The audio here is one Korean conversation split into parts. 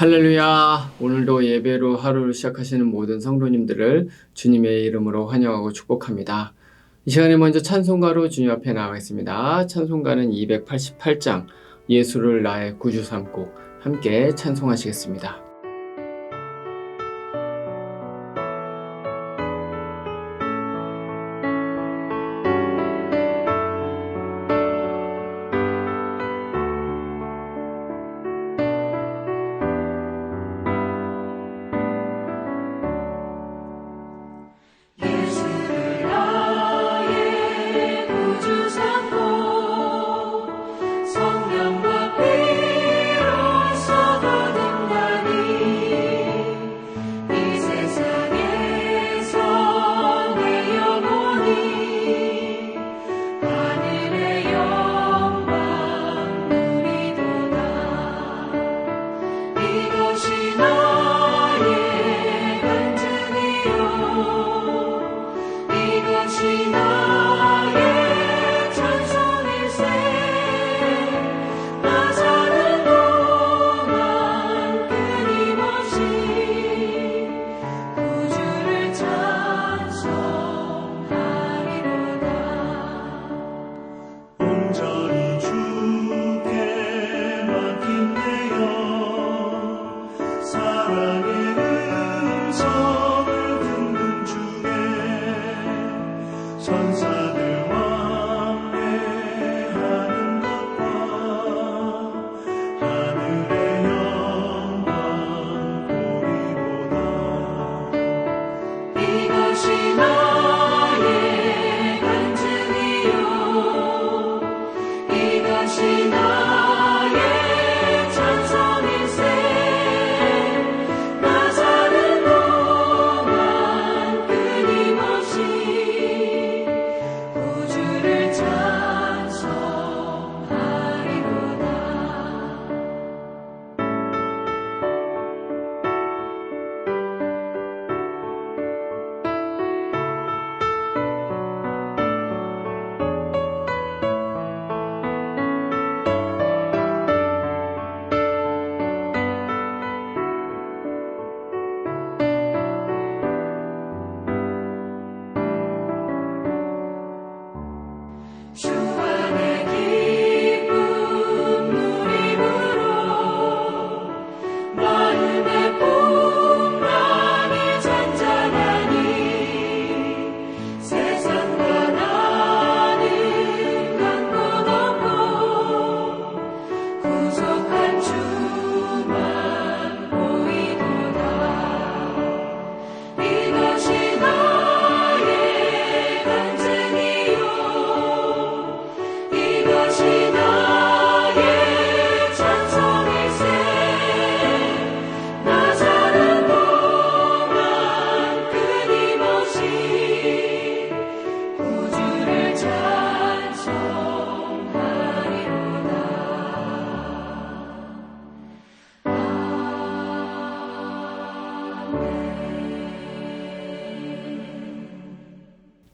할렐루야! 오늘도 예배로 하루를 시작하시는 모든 성도님들을 주님의 이름으로 환영하고 축복합니다. 이 시간에 먼저 찬송가로 주님 앞에 나가겠습니다. 찬송가는 288장 예수를 나의 구주 삼고 함께 찬송하시겠습니다.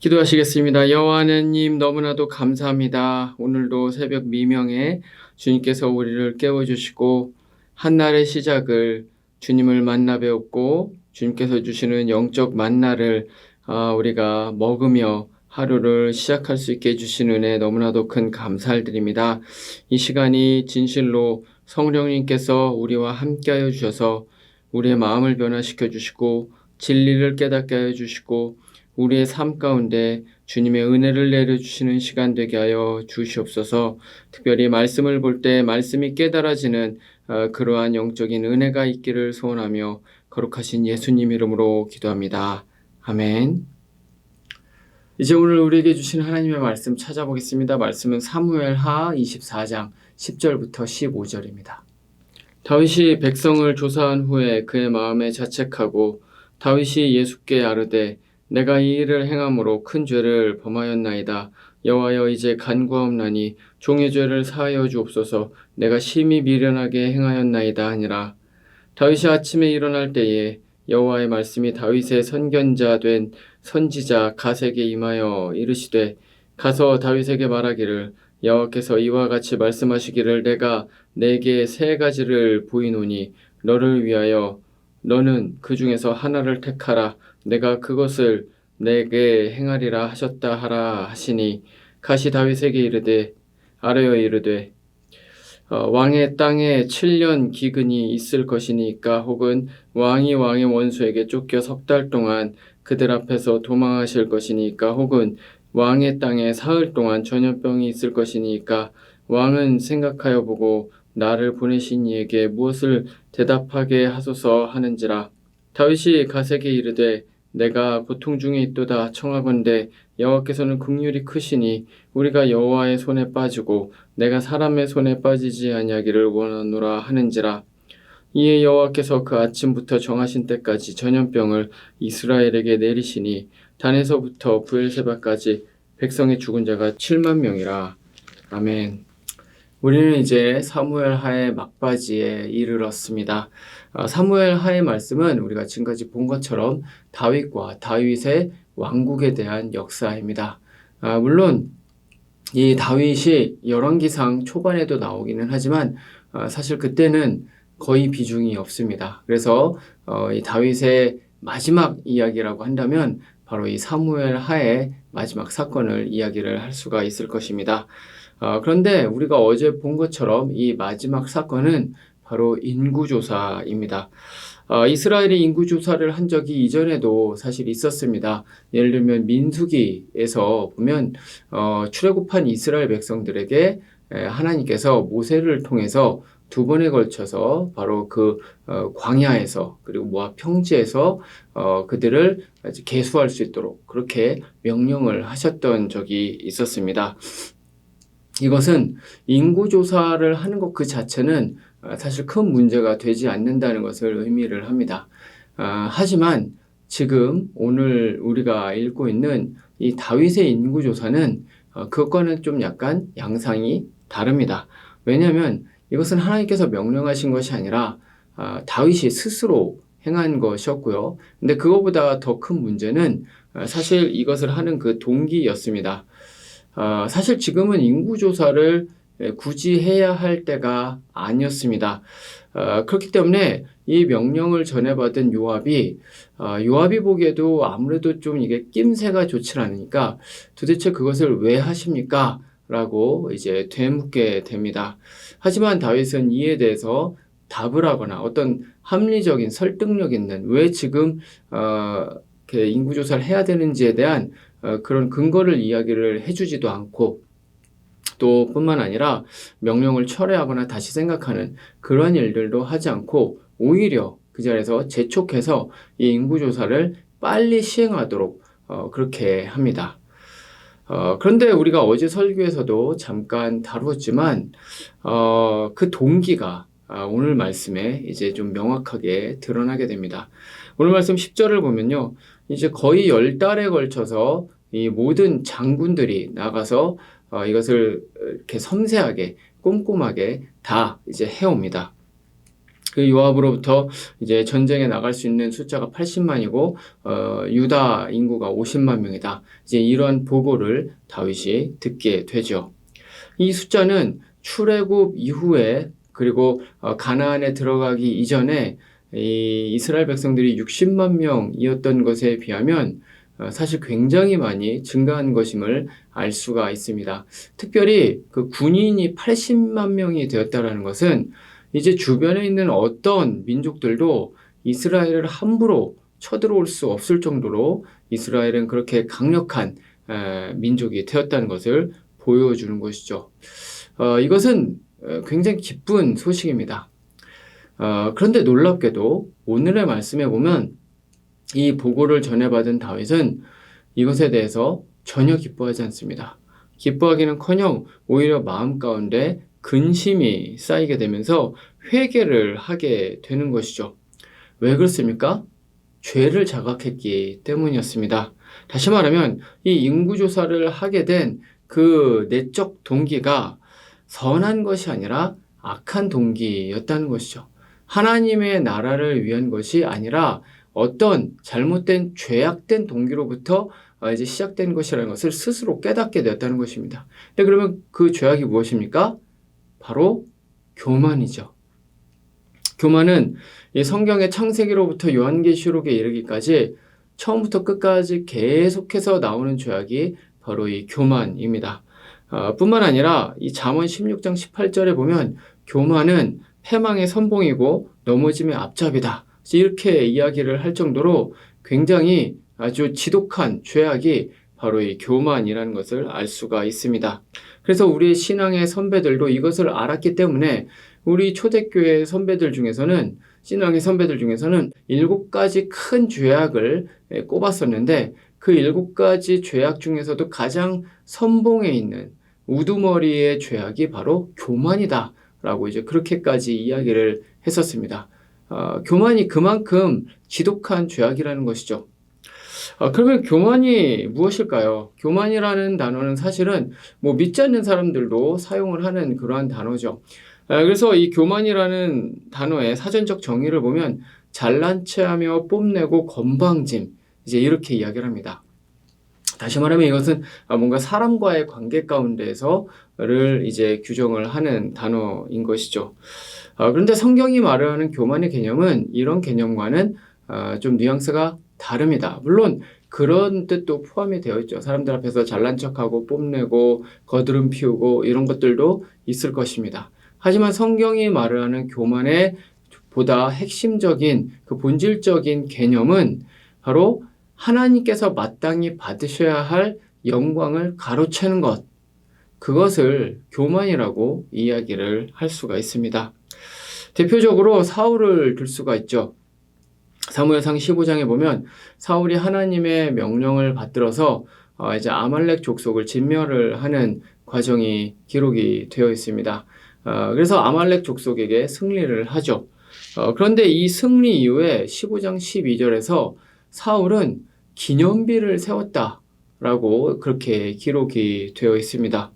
기도하시겠습니다. 여호와 하나님 너무나도 감사합니다. 오늘도 새벽 미명에 주님께서 우리를 깨워주시고 한날의 시작을 주님을 만나 뵙고 주님께서 주시는 영적 만나를 우리가 먹으며 하루를 시작할 수 있게 해주신 은혜 너무나도 큰 감사를 드립니다. 이 시간이 진실로 성령님께서 우리와 함께하여 주셔서 우리의 마음을 변화시켜 주시고 진리를 깨닫게 하여 주시고 우리의 삶 가운데 주님의 은혜를 내려주시는 시간 되게 하여 주시옵소서. 특별히 말씀을 볼 때 말씀이 깨달아지는 그러한 영적인 은혜가 있기를 소원하며 거룩하신 예수님 이름으로 기도합니다. 아멘. 이제 오늘 우리에게 주신 하나님의 말씀 찾아보겠습니다. 말씀은 사무엘하 24장 10절부터 15절입니다. 다윗이 백성을 조사한 후에 그의 마음에 자책하고 다윗이 예수께 아뢰되 내가 이 일을 행함으로 큰 죄를 범하였나이다. 여호와여 이제 간구하옵나니 종의 죄를 사하여 주옵소서. 내가 심히 미련하게 행하였나이다 하니라. 다윗이 아침에 일어날 때에 여호와의 말씀이 다윗의 선견자 된 선지자 갓에게 임하여 이르시되 가서 다윗에게 말하기를 여호와께서 이와 같이 말씀하시기를 내가 내게 세 가지를 보이노니 너를 위하여 너는 그 중에서 하나를 택하라. 내가 그것을 내게 행하리라 하셨다 하라 하시니 가시 다윗에게 이르되 아뢰어 이르되 왕의 땅에 7년 기근이 있을 것이니까 혹은 왕이 왕의 원수에게 쫓겨 3달 동안 그들 앞에서 도망하실 것이니까 혹은 왕의 땅에 사흘 동안 전염병이 있을 것이니까 왕은 생각하여 보고 나를 보내신 이에게 무엇을 대답하게 하소서 하는지라. 다윗이 갓에게 이르되 내가 고통 중에 있도다 청하건대 여호와께서는 긍휼이 크시니 우리가 여호와의 손에 빠지고 내가 사람의 손에 빠지지 아니하기를 원하노라 하는지라. 이에 여호와께서 그 아침부터 정하신 때까지 전염병을 이스라엘에게 내리시니 단에서부터 브엘세바까지 백성의 죽은 자가 7만 명이라. 아멘. 우리는 이제 사무엘 하의 막바지에 이르렀습니다. 사무엘 하의 말씀은 우리가 지금까지 본 것처럼 다윗과 다윗의 왕국에 대한 역사입니다. 물론 이 다윗이 열왕기상 초반에도 나오기는 하지만 사실 그때는 거의 비중이 없습니다. 그래서 이 다윗의 마지막 이야기라고 한다면 바로 이 사무엘 하의 마지막 사건을 이야기를 할 수가 있을 것입니다. 그런데 우리가 어제 본 것처럼 이 마지막 사건은 바로 인구조사입니다. 이스라엘이 인구조사를 한 적이 이전에도 사실 있었습니다. 예를 들면 민수기에서 보면 출애굽한 이스라엘 백성들에게 하나님께서 모세를 통해서 2번에 걸쳐서 바로 그 광야에서 그리고 모압 평지에서 그들을 계수할 수 있도록 그렇게 명령을 하셨던 적이 있었습니다. 이것은 인구조사를 하는 것 그 자체는 사실 큰 문제가 되지 않는다는 것을 의미를 합니다. 하지만 지금 오늘 우리가 읽고 있는 이 다윗의 인구조사는 그것과는 좀 약간 양상이 다릅니다. 왜냐하면 이것은 하나님께서 명령하신 것이 아니라 다윗이 스스로 행한 것이었고요. 근데 그것보다 더 큰 문제는 사실 이것을 하는 그 동기였습니다. 사실 지금은 인구조사를 굳이 해야 할 때가 아니었습니다. 그렇기 때문에 이 명령을 전해받은 요압이 보기에도 아무래도 좀 이게 낌새가 좋지 않으니까 도대체 그것을 왜 하십니까? 라고 이제 되묻게 됩니다. 하지만 다윗은 이에 대해서 답을 하거나 어떤 합리적인 설득력 있는 왜 지금 이렇게 인구조사를 해야 되는지에 대한 그런 근거를 이야기를 해주지도 않고 또 뿐만 아니라 명령을 철회하거나 다시 생각하는 그런 일들도 하지 않고 오히려 그 자리에서 재촉해서 이 인구조사를 빨리 시행하도록 그렇게 합니다. 그런데 우리가 어제 설교에서도 잠깐 다루었지만 그 동기가 오늘 말씀에 이제 좀 명확하게 드러나게 됩니다. 오늘 말씀 10절을 보면요. 이제 거의 10달에 걸쳐서 이 모든 장군들이 나가서 이것을 이렇게 섬세하게 꼼꼼하게 다 이제 해옵니다. 그 요압으로부터 이제 전쟁에 나갈 수 있는 숫자가 80만이고 유다 인구가 50만 명이다. 이제 이런 보고를 다윗이 듣게 되죠. 이 숫자는 출애굽 이후에 그리고 가나안에 들어가기 이전에 이 이스라엘 백성들이 60만 명이었던 것에 비하면 사실 굉장히 많이 증가한 것임을 알 수가 있습니다. 특별히 그 군인이 80만 명이 되었다는 것은 이제 주변에 있는 어떤 민족들도 이스라엘을 함부로 쳐들어올 수 없을 정도로 이스라엘은 그렇게 강력한 민족이 되었다는 것을 보여주는 것이죠. 이것은 굉장히 기쁜 소식입니다. 그런데 놀랍게도 오늘의 말씀에 보면 이 보고를 전해받은 다윗은 이것에 대해서 전혀 기뻐하지 않습니다. 기뻐하기는커녕 오히려 마음 가운데 근심이 쌓이게 되면서 회개를 하게 되는 것이죠. 왜 그렇습니까? 죄를 자각했기 때문이었습니다. 다시 말하면 이 인구조사를 하게 된 그 내적 동기가 선한 것이 아니라 악한 동기였다는 것이죠. 하나님의 나라를 위한 것이 아니라 어떤 잘못된 죄악된 동기로부터 이제 시작된 것이라는 것을 스스로 깨닫게 되었다는 것입니다. 근데 그러면 그 죄악이 무엇입니까? 바로 교만이죠. 교만은 이 성경의 창세기로부터 요한계시록에 이르기까지 처음부터 끝까지 계속해서 나오는 죄악이 바로 이 교만입니다. 뿐만 아니라 이 잠언 16장 18절에 보면 교만은 패망의 선봉이고 넘어짐의 앞잡이다. 이렇게 이야기를 할 정도로 굉장히 아주 지독한 죄악이 바로 이 교만이라는 것을 알 수가 있습니다. 그래서 우리의 신앙의 선배들도 이것을 알았기 때문에 우리 초대교회 선배들 중에서는 신앙의 선배들 중에서는 7가지 큰 죄악을 꼽았었는데 그 7가지 죄악 중에서도 가장 선봉에 있는 우두머리의 죄악이 바로 교만이다 라고 이제 그렇게까지 이야기를 했었습니다. 교만이 그만큼 지독한 죄악이라는 것이죠. 그러면 교만이 무엇일까요? 교만이라는 단어는 사실은 믿지 않는 사람들도 사용을 하는 그러한 단어죠. 그래서 이 교만이라는 단어의 사전적 정의를 보면 잘난 체하며 뽐내고 건방짐, 이제 이렇게 이야기를 합니다. 다시 말하면 이것은 뭔가 사람과의 관계 가운데서를 이제 규정을 하는 단어인 것이죠. 그런데 성경이 말하는 교만의 개념은 이런 개념과는 좀 뉘앙스가 다릅니다. 물론 그런 뜻도 포함이 되어 있죠. 사람들 앞에서 잘난 척하고 뽐내고 거드름 피우고 이런 것들도 있을 것입니다. 하지만 성경이 말하는 교만의 보다 핵심적인 그 본질적인 개념은 바로 하나님께서 마땅히 받으셔야 할 영광을 가로채는 것, 그것을 교만이라고 이야기를 할 수가 있습니다. 대표적으로 사울을 들 수가 있죠. 사무엘상 15장에 보면 사울이 하나님의 명령을 받들어서 이제 아말렉 족속을 진멸을 하는 과정이 기록이 되어 있습니다. 그래서 아말렉 족속에게 승리를 하죠. 그런데 이 승리 이후에 15장 12절에서 사울은 기념비를 세웠다라고 그렇게 기록이 되어 있습니다.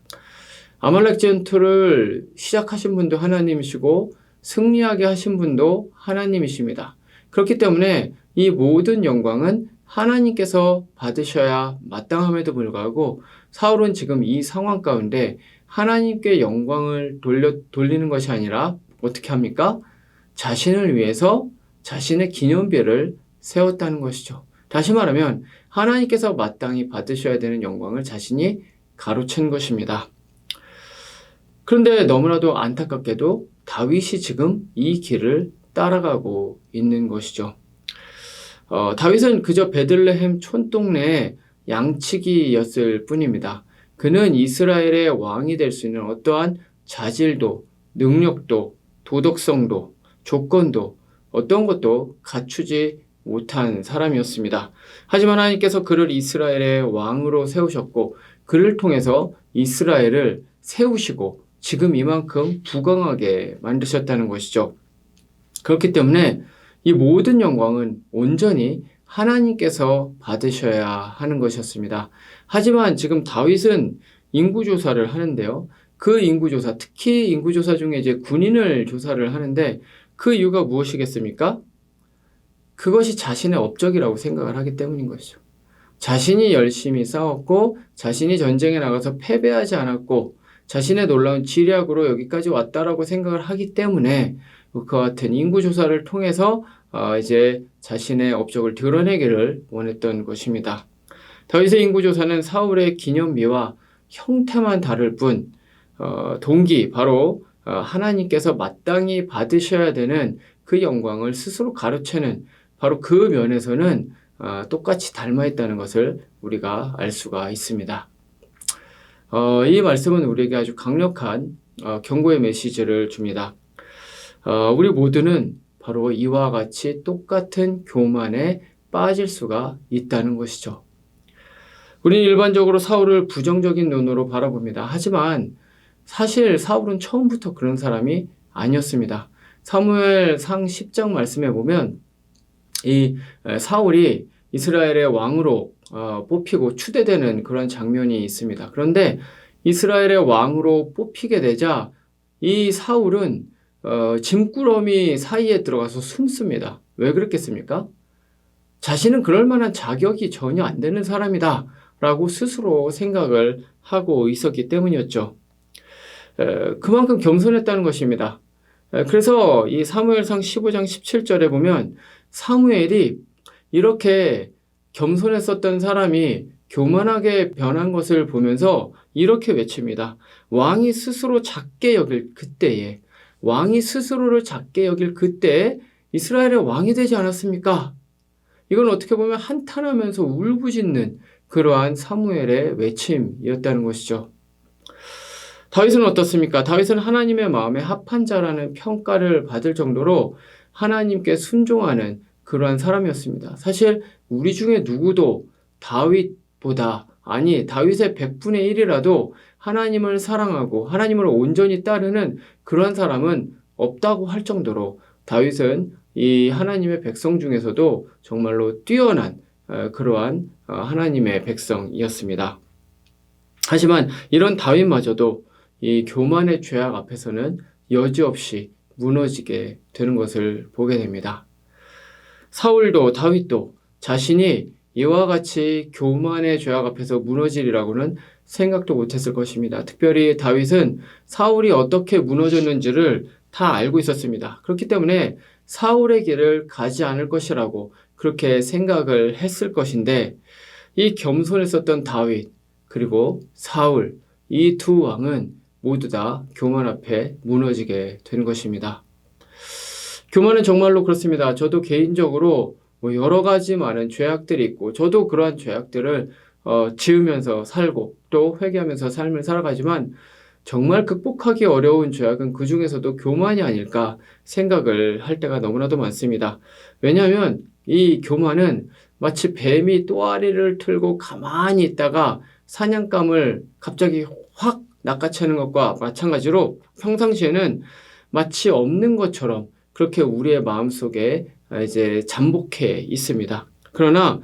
아말렉 전투를 시작하신 분도 하나님이시고 승리하게 하신 분도 하나님이십니다. 그렇기 때문에 이 모든 영광은 하나님께서 받으셔야 마땅함에도 불구하고 사울은 지금 이 상황 가운데 하나님께 영광을 돌리는 것이 아니라 어떻게 합니까? 자신을 위해서 자신의 기념비를 세웠다는 것이죠. 다시 말하면 하나님께서 마땅히 받으셔야 되는 영광을 자신이 가로챈 것입니다. 그런데 너무나도 안타깝게도 다윗이 지금 이 길을 따라가고 있는 것이죠. 다윗은 그저 베들레헴 촌동네의 양치기였을 뿐입니다. 그는 이스라엘의 왕이 될 수 있는 어떠한 자질도, 능력도, 도덕성도, 조건도 어떤 것도 갖추지 못한 사람이었습니다. 하지만 하나님께서 그를 이스라엘의 왕으로 세우셨고 그를 통해서 이스라엘을 세우시고 지금 이만큼 부강하게 만드셨다는 것이죠. 그렇기 때문에 이 모든 영광은 온전히 하나님께서 받으셔야 하는 것이었습니다. 하지만 지금 다윗은 인구조사를 하는데요. 그 인구조사, 특히 인구조사 중에 이제 군인을 조사를 하는데 그 이유가 무엇이겠습니까? 그것이 자신의 업적이라고 생각을 하기 때문인 것이죠. 자신이 열심히 싸웠고 자신이 전쟁에 나가서 패배하지 않았고 자신의 놀라운 지략으로 여기까지 왔다라고 생각을 하기 때문에 그와 같은 인구조사를 통해서 이제 자신의 업적을 드러내기를 원했던 것입니다. 다윗의 인구조사는 사울의 기념비와 형태만 다를 뿐 동기 바로 하나님께서 마땅히 받으셔야 되는 그 영광을 스스로 가로채는 바로 그 면에서는 똑같이 닮아있다는 것을 우리가 알 수가 있습니다. 이 말씀은 우리에게 아주 강력한 경고의 메시지를 줍니다. 우리 모두는 바로 이와 같이 똑같은 교만에 빠질 수가 있다는 것이죠. 우리는 일반적으로 사울을 부정적인 눈으로 바라봅니다. 하지만 사실 사울은 처음부터 그런 사람이 아니었습니다. 사무엘상 10장 말씀에 보면 이 사울이 이스라엘의 왕으로 뽑히고 추대되는 그런 장면이 있습니다. 그런데 이스라엘의 왕으로 뽑히게 되자 이 사울은 짐꾸러미 사이에 들어가서 숨습니다. 왜 그랬겠습니까? 자신은 그럴 만한 자격이 전혀 안 되는 사람이다 라고 스스로 생각을 하고 있었기 때문이었죠. 그만큼 겸손했다는 것입니다. 그래서 이 사무엘상 15장 17절에 보면 사무엘이 이렇게 겸손했었던 사람이 교만하게 변한 것을 보면서 이렇게 외칩니다. 왕이 스스로 작게 여길 그때에, 왕이 스스로를 작게 여길 그때에 이스라엘의 왕이 되지 않았습니까? 이건 어떻게 보면 한탄하면서 울부짖는 그러한 사무엘의 외침이었다는 것이죠. 다윗은 어떻습니까? 다윗은 하나님의 마음에 합한 자라는 평가를 받을 정도로 하나님께 순종하는 그러한 사람이었습니다. 사실 우리 중에 누구도 다윗보다, 아니 다윗의 100분의 1이라도 하나님을 사랑하고 하나님을 온전히 따르는 그러한 사람은 없다고 할 정도로 다윗은 이 하나님의 백성 중에서도 정말로 뛰어난 그러한 하나님의 백성이었습니다. 하지만 이런 다윗마저도 이 교만의 죄악 앞에서는 여지없이 무너지게 되는 것을 보게 됩니다. 사울도 다윗도 자신이 이와 같이 교만의 죄악 앞에서 무너지리라고는 생각도 못했을 것입니다. 특별히 다윗은 사울이 어떻게 무너졌는지를 다 알고 있었습니다. 그렇기 때문에 사울의 길을 가지 않을 것이라고 그렇게 생각을 했을 것인데, 이 겸손했었던 다윗 그리고 사울, 이 두 왕은 모두 다 교만 앞에 무너지게 된 것입니다. 교만은 정말로 그렇습니다. 저도 개인적으로 여러 가지 많은 죄악들이 있고 저도 그러한 죄악들을 지으면서 살고 또 회개하면서 삶을 살아가지만 정말 극복하기 어려운 죄악은 그 중에서도 교만이 아닐까 생각을 할 때가 너무나도 많습니다. 왜냐하면 이 교만은 마치 뱀이 또아리를 틀고 가만히 있다가 사냥감을 갑자기 확 낚아채는 것과 마찬가지로 평상시에는 마치 없는 것처럼 그렇게 우리의 마음속에 이제 잠복해 있습니다. 그러나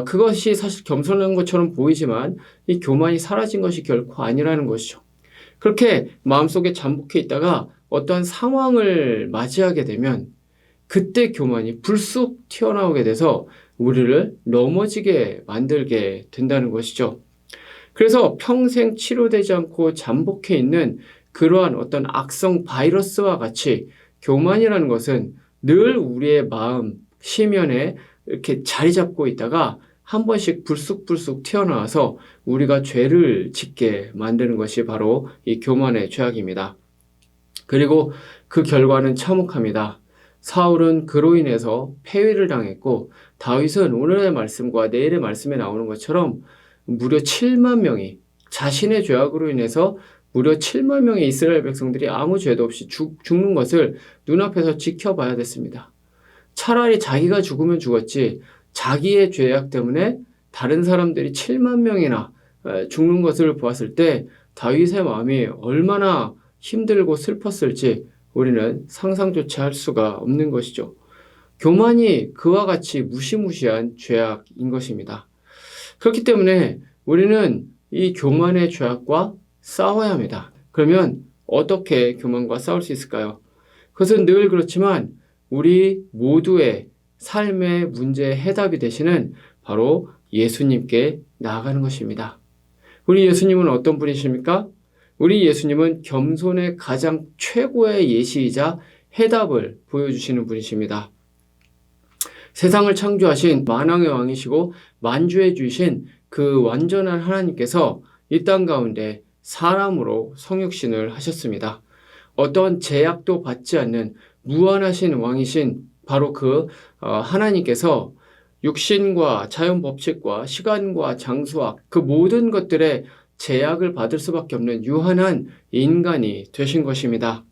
그것이 사실 겸손한 것처럼 보이지만 이 교만이 사라진 것이 결코 아니라는 것이죠. 그렇게 마음속에 잠복해 있다가 어떠한 상황을 맞이하게 되면 그때 교만이 불쑥 튀어나오게 돼서 우리를 넘어지게 만들게 된다는 것이죠. 그래서 평생 치료되지 않고 잠복해 있는 그러한 어떤 악성 바이러스와 같이 교만이라는 것은 늘 우리의 마음, 심연에 이렇게 자리 잡고 있다가 한 번씩 불쑥불쑥 튀어나와서 우리가 죄를 짓게 만드는 것이 바로 이 교만의 죄악입니다. 그리고 그 결과는 참혹합니다. 사울은 그로 인해서 폐위를 당했고 다윗은 오늘의 말씀과 내일의 말씀에 나오는 것처럼 무려 7만 명이 자신의 죄악으로 인해서 무려 7만 명의 이스라엘 백성들이 아무 죄도 없이 죽는 것을 눈앞에서 지켜봐야 됐습니다. 차라리 자기가 죽으면 죽었지 자기의 죄악 때문에 다른 사람들이 7만 명이나 죽는 것을 보았을 때 다윗의 마음이 얼마나 힘들고 슬펐을지 우리는 상상조차 할 수가 없는 것이죠. 교만이 그와 같이 무시무시한 죄악인 것입니다. 그렇기 때문에 우리는 이 교만의 죄악과 싸워야 합니다. 그러면 어떻게 교만과 싸울 수 있을까요? 그것은 늘 그렇지만 우리 모두의 삶의 문제의 해답이 되시는 바로 예수님께 나아가는 것입니다. 우리 예수님은 어떤 분이십니까? 우리 예수님은 겸손의 가장 최고의 예시이자 해답을 보여주시는 분이십니다. 세상을 창조하신 만왕의 왕이시고 만주의 주이신 그 완전한 하나님께서 이 땅 가운데 사람으로 성육신을 하셨습니다. 어떤 제약도 받지 않는 무한하신 왕이신 바로 그 하나님께서 육신과 자연 법칙과 시간과 장수와 그 모든 것들의 제약을 받을 수밖에 없는 유한한 인간이 되신 것입니다.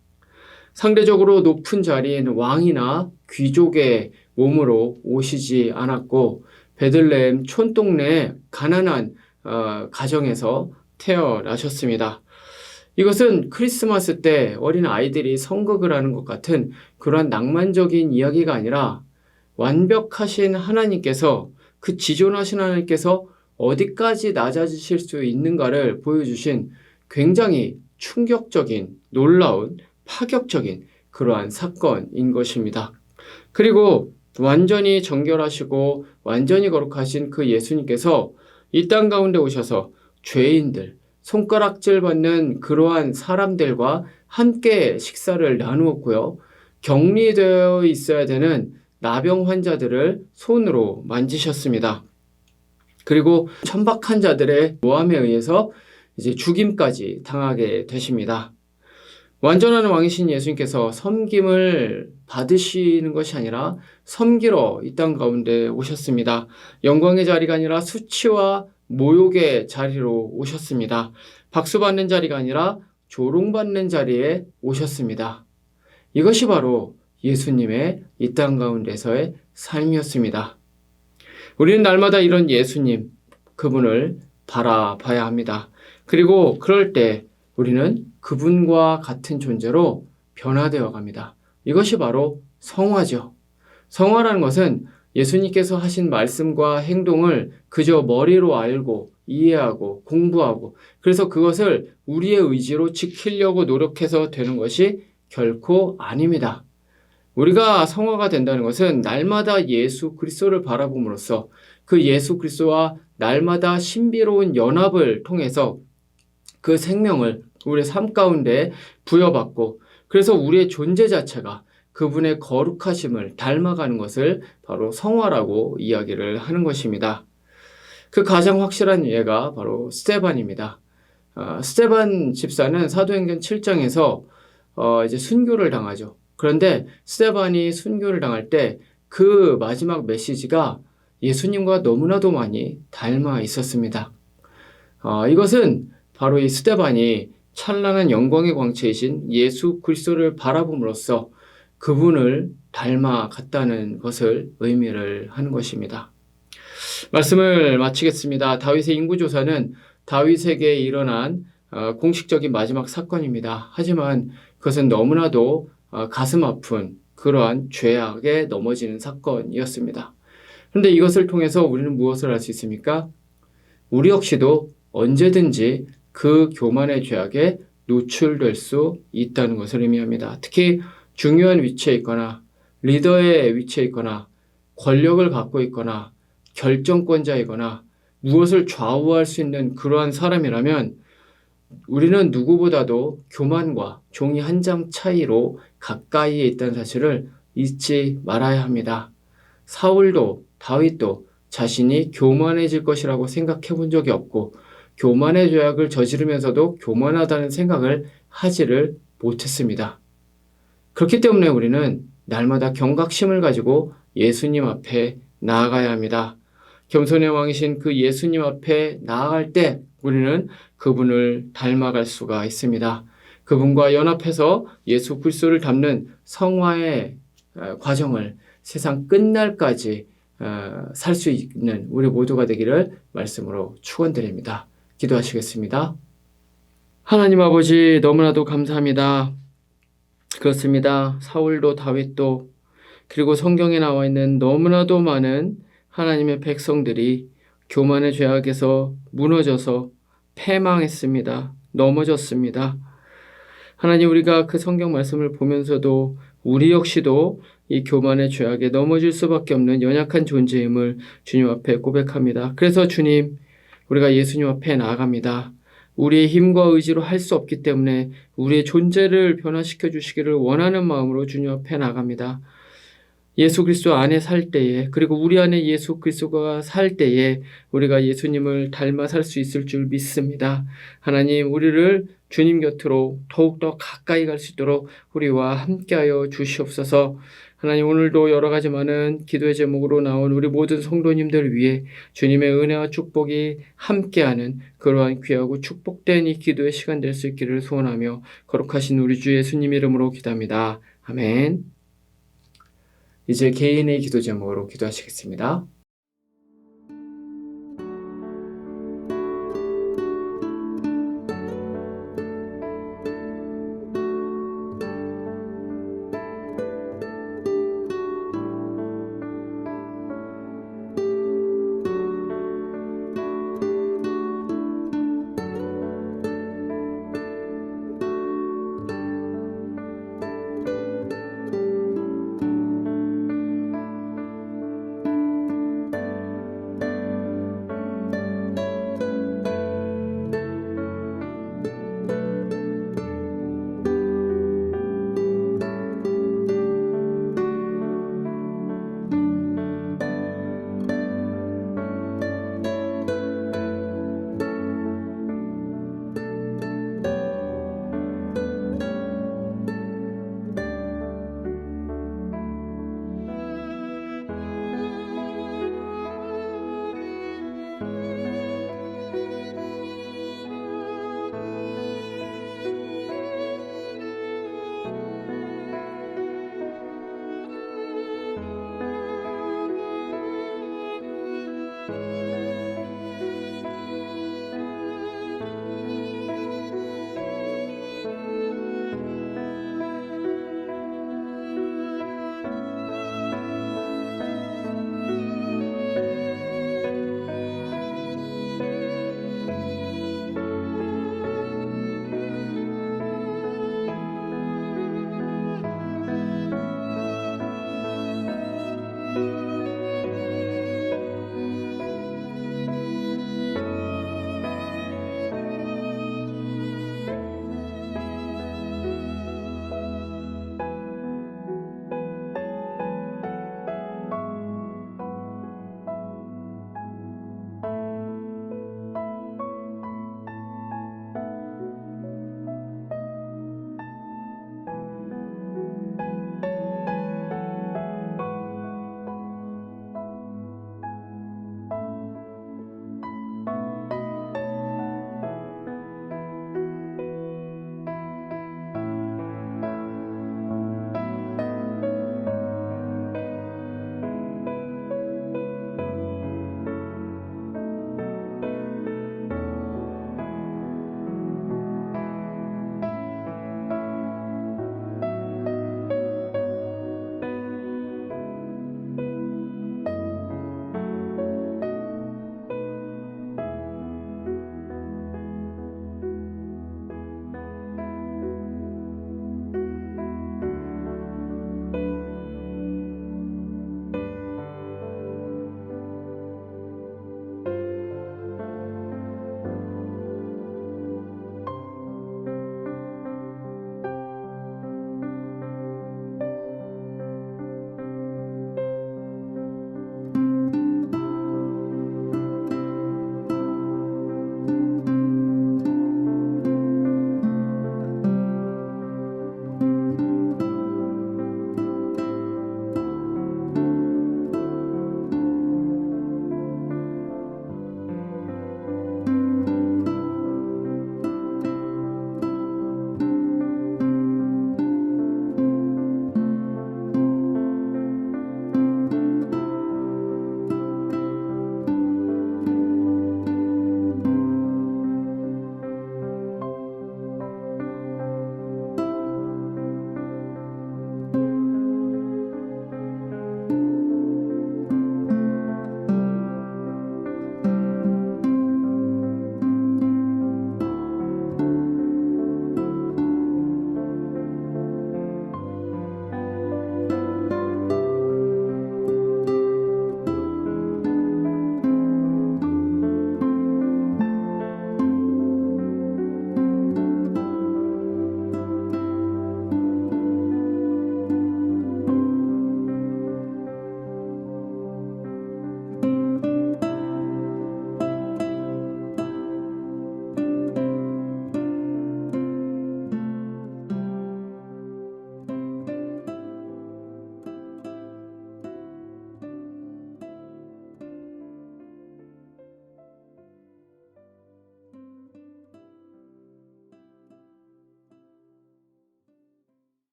상대적으로 높은 자리인 왕이나 귀족의 몸으로 오시지 않았고 베들레헴 촌동네의 가난한 가정에서 태어나셨습니다. 이것은 크리스마스 때 어린 아이들이 성극을 하는 것 같은 그러한 낭만적인 이야기가 아니라 완벽하신 하나님께서, 그 지존하신 하나님께서 어디까지 낮아지실 수 있는가를 보여주신 굉장히 충격적인, 놀라운, 파격적인 그러한 사건인 것입니다. 그리고 완전히 정결하시고 완전히 거룩하신 그 예수님께서 이 땅 가운데 오셔서 죄인들, 손가락질 받는 그러한 사람들과 함께 식사를 나누었고요. 격리되어 있어야 되는 나병 환자들을 손으로 만지셨습니다. 그리고 천박한 자들의 모함에 의해서 이제 죽임까지 당하게 되십니다. 완전한 왕이신 예수님께서 섬김을 받으시는 것이 아니라 섬기러 이 땅 가운데 오셨습니다. 영광의 자리가 아니라 수치와 모욕의 자리로 오셨습니다. 박수받는 자리가 아니라 조롱받는 자리에 오셨습니다. 이것이 바로 예수님의 이 땅 가운데서의 삶이었습니다. 우리는 날마다 이런 예수님, 그분을 바라봐야 합니다. 그리고 그럴 때 우리는 그분과 같은 존재로 변화되어 갑니다. 이것이 바로 성화죠. 성화라는 것은 예수님께서 하신 말씀과 행동을 그저 머리로 알고 이해하고 공부하고 그래서 그것을 우리의 의지로 지키려고 노력해서 되는 것이 결코 아닙니다. 우리가 성화가 된다는 것은 날마다 예수 그리스도를 바라봄으로써 그 예수 그리스도와 날마다 신비로운 연합을 통해서 그 생명을 우리의 삶 가운데 부여받고 그래서 우리의 존재 자체가 그분의 거룩하심을 닮아가는 것을 바로 성화라고 이야기를 하는 것입니다. 그 가장 확실한 예가 바로 스데반입니다. 스데반 집사는 사도행전 7장에서 이제 순교를 당하죠. 그런데 스데반이 순교를 당할 때 그 마지막 메시지가 예수님과 너무나도 많이 닮아 있었습니다. 이것은 바로 이 스데반이 찬란한 영광의 광채이신 예수 그리스도를 바라봄으로써 그분을 닮아갔다는 것을 의미를 하는 것입니다. 말씀을 마치겠습니다. 다윗의 인구조사는 다윗에게 일어난 공식적인 마지막 사건입니다. 하지만 그것은 너무나도 가슴 아픈 그러한 죄악에 넘어지는 사건이었습니다. 그런데 이것을 통해서 우리는 무엇을 할 수 있습니까? 우리 역시도 언제든지 그 교만의 죄악에 노출될 수 있다는 것을 의미합니다. 특히 중요한 위치에 있거나 리더의 위치에 있거나 권력을 갖고 있거나 결정권자이거나 무엇을 좌우할 수 있는 그러한 사람이라면 우리는 누구보다도 교만과 종이 한 장 차이로 가까이에 있다는 사실을 잊지 말아야 합니다. 사울도 다윗도 자신이 교만해질 것이라고 생각해 본 적이 없고 교만의 죄악을 저지르면서도 교만하다는 생각을 하지를 못했습니다. 그렇기 때문에 우리는 날마다 경각심을 가지고 예수님 앞에 나아가야 합니다. 겸손의 왕이신 그 예수님 앞에 나아갈 때 우리는 그분을 닮아갈 수가 있습니다. 그분과 연합해서 예수 그리스도를 닮는 성화의 과정을 세상 끝날까지 살 수 있는 우리 모두가 되기를 말씀으로 축원드립니다. 기도하시겠습니다. 하나님 아버지 너무나도 감사합니다. 그렇습니다. 사울도 다윗도 그리고 성경에 나와 있는 너무나도 많은 하나님의 백성들이 교만의 죄악에서 무너져서 패망했습니다. 넘어졌습니다. 하나님 우리가 그 성경 말씀을 보면서도 우리 역시도 이 교만의 죄악에 넘어질 수밖에 없는 연약한 존재임을 주님 앞에 고백합니다. 그래서 주님 우리가 예수님 앞에 나아갑니다. 우리의 힘과 의지로 할 수 없기 때문에 우리의 존재를 변화시켜 주시기를 원하는 마음으로 주님 앞에 나갑니다. 예수 그리스도 안에 살 때에 그리고 우리 안에 예수 그리스도가 살 때에 우리가 예수님을 닮아 살 수 있을 줄 믿습니다. 하나님 우리를 주님 곁으로 더욱더 가까이 갈 수 있도록 우리와 함께하여 주시옵소서. 하나님 오늘도 여러 가지 많은 기도의 제목으로 나온 우리 모든 성도님들 위해 주님의 은혜와 축복이 함께하는 그러한 귀하고 축복된 이 기도의 시간 될 수 있기를 소원하며 거룩하신 우리 주 예수님 이름으로 기도합니다. 아멘. 이제 개인의 기도 제목으로 기도하시겠습니다.